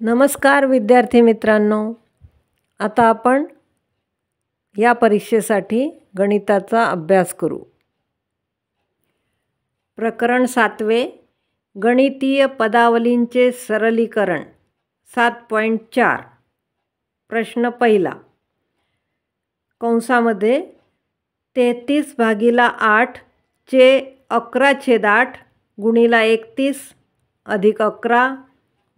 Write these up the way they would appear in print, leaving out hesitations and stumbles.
नमस्कार विद्यार्थी मित्रांनो, आता आपण या परीक्षेसाठी गणिताचा अभ्यास करू। प्रकरण 7वे गणितीय पदावलींचे सरलीकरण 7.4 प्रश्न पहिला कंसामध्ये 33/8 चे 11/8 गुणिला 31 अधिक 11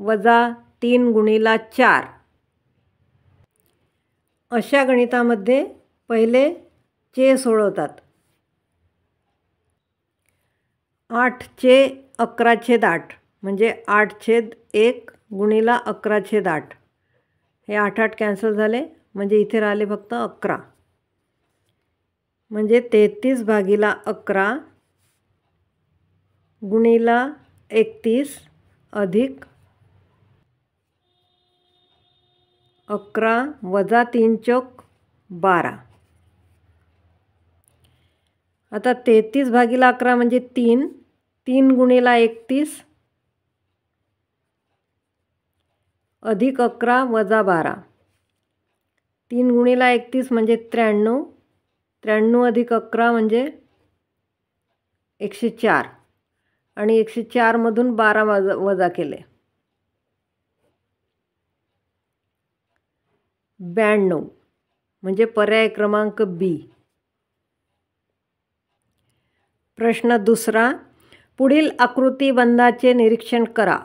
वजा 3 गुणिला 4 अशा गणितामध्ये पहिले चे सोडवतात। 8/11/8 म्हणजे 8/1 गुणिला 11/8 हे 8 कॅन्सल झाले म्हणजे इथे राहिले फक्त 11 म्हणजे 33/11 गुणिला 31 अधिक 11 वजा 3 चौक 12। आता 33/11 म्हणजे 3 गुणिला 31 अधिक 11 वजा 12 3 गुणिला 31 म्हणजे 93 अधिक 11 म्हणजे 104 आणि 104 मधून 12 वजा केले 92 म्हणजे पर्याय क्रमांक बी। प्रश्न दुसरा पुढील आकृतिबंधाचे निरीक्षण करा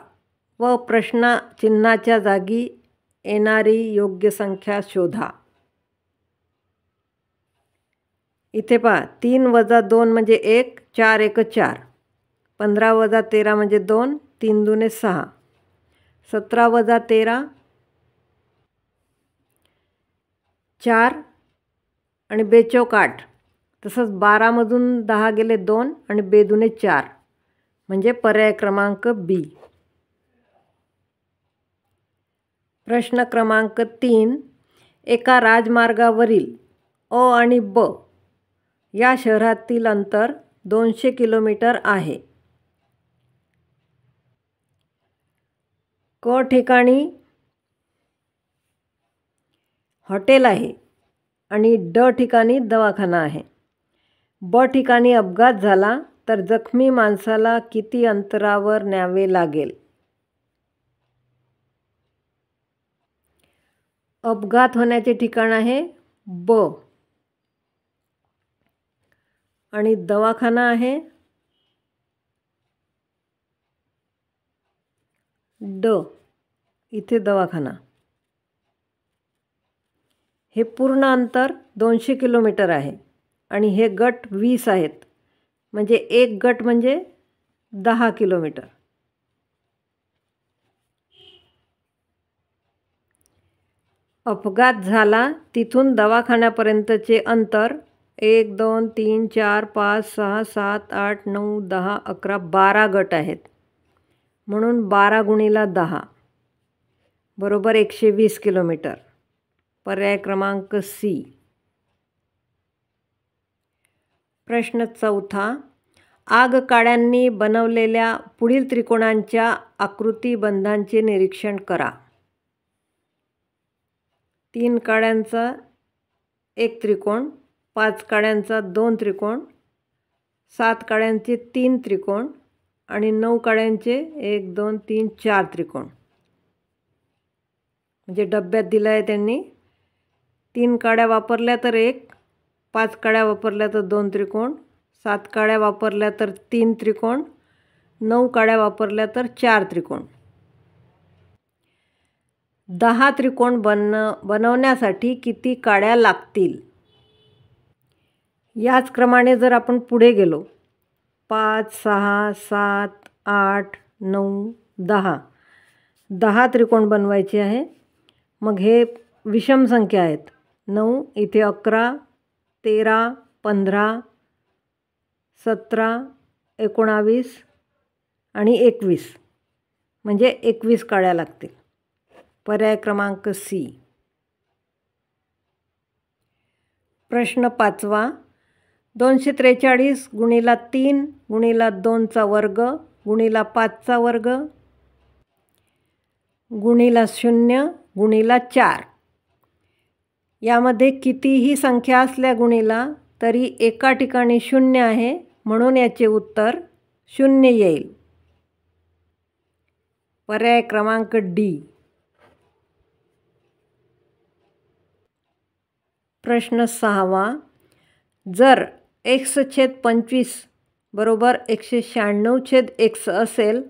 व प्रश्न चिन्हाच्या जागी येणारी योग्य संख्या शोधा। इथे पहा 3 वजा 2 म्हणजे 1 4 1 4 15 वजा 13 म्हणजे 2 3 दुने 6 17 वजा 13 4 आणि बेचौक 8 तसंच 12 मधून 10 गेले 2 आणि बेदुने 4 म्हणजे पर्याय क्रमांक बी। प्रश्न क्रमांक 3 एका राजमार्गावरील अ आणि ब या शहरातील अंतर 200 किलोमीटर आहे। क ठिकाणी हॉटेल आहे आणि ड ठिकाणी दवाखाना आहे। ब ठिकाणी अपघात झाला तर जखमी माणसाला किती अंतरावर न्यावे लागेल? अपघात होण्याचे ठिकाण आहे ब आणि दवाखाना आहे ड। इथे दवाखाना हे पूर्ण अंतर 200 किलोमीटर आहे आणि हे गट 20 आहेत म्हणजे एक गट म्हणजे 10 किलोमीटर। अपघात झाला तिथून दवाखान्यापर्यंतचे अंतर 1 2 3 4 5 6 7 8 9 10 11 12 गट आहेत म्हणून 12 गुणिला 10 बरोबर 120 किलोमीटर पर्याय क्रमांक सी। प्रश्न चौथा आगकाड्यांनी बनवलेल्या पुढील त्रिकोणांच्या आकृतिबंधांचे निरीक्षण करा। 3 काड्यांचा एक त्रिकोण 5 काड्यांचा 2 त्रिकोण 7 काड्यांचे 3 त्रिकोण आणि 9 काड्यांचे 1 2 3 4 त्रिकोण म्हणजे डब्यात दिलं आहे त्यांनी 3 काड्या वापरल्या तर 1 5 काड्या वापरल्या तर 2 त्रिकोण 7 काड्या वापरल्या तर 3 त्रिकोण 9 काड्या वापरल्या तर 4 त्रिकोण। 10 त्रिकोण बनवण्यासाठी किती काड्या लागतील? याच क्रमाने जर आपण पुढे गेलो 5 6 7 8 9 10 त्रिकोण बनवायचे आहे। मग हे विषम संख्या आहेत 9 इथे 11 13 15 17 19 आणि 21 म्हणजे 21 काड्या लागतील पर्याय क्रमांक सी। प्रश्न 5वा 243 गुणिला 3 गुणिला 2चा वर्ग गुणिला 5चा वर्ग गुणिला 0 गुणिला 4. यामध्ये कितीही संख्या असल्या गुणिला तरी एका ठिकाणी 0 आहे, म्हणून याचे उत्तर 0 येईल. पर्याय क्रमांक डी. प्रश्न 6वा. जर x/25 बरोबर 196/x असेल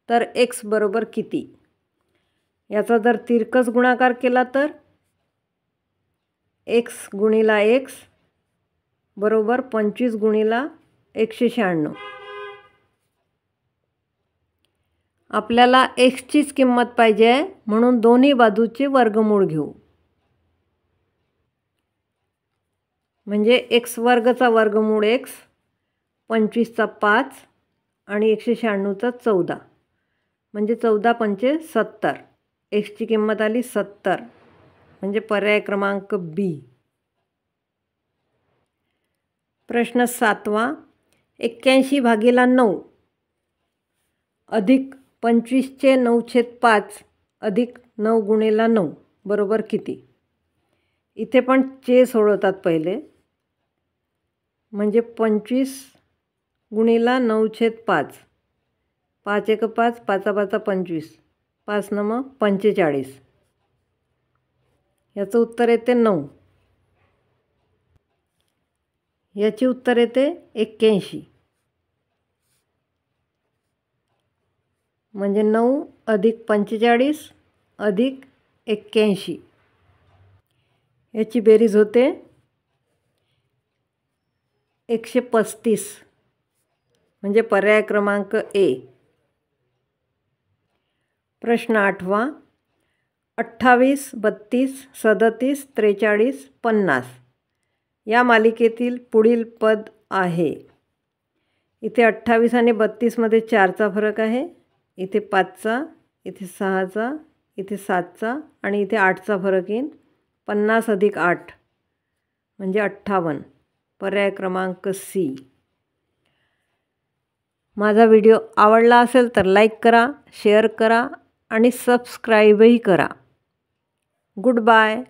तर x बरोबर किती? याचा जर तिरकस गुणाकार केला तर x गुणिला x बरोबर 25 गुणिला 196. आपल्याला xचीच किंमत पाहिजे आहे, म्हणून दोन्ही बाजूचे वर्गमूळ घेऊ. म्हणजे x वर्गचा वर्गमूळ x, 25चा 5 आणि 196चा 14, म्हणजे 14 पंचे 70. xची किंमत आली 70, म्हणजे पर्याय क्रमांक बी. प्रश्न 7वा. 81/9 अधिक 25चे 9/5 अधिक 9 गुणिला 9 बरोबर किती? इथे पण चे सोडवतात पहिले. म्हणजे 25 गुणिला 9/5. 5 1 5, 5 5 25, 5 9 45. याचं उत्तर येते 9. याचे उत्तर येते 81. म्हणजे 9 अधिक 45 अधिक 81. याची बेरीज होते 135, म्हणजे पर्याय क्रमांक ए. प्रश्न 8वा. 28, 32, 37, 43, 50 या मालिकेतील पुढील पद आहे. इथे 28 आणि 32मध्ये 4चा फरक आहे, इथे 5चा, इथे 6चा, इथे 7चा आणि इथे 8चा फरक येईल. 50 अधिक 8 म्हणजे 58. पर्याय क्रमांक सी. माझा व्हिडिओ आवडला असेल तर लाईक करा, शेअर करा आणि सबस्क्राईबही करा. Good bye.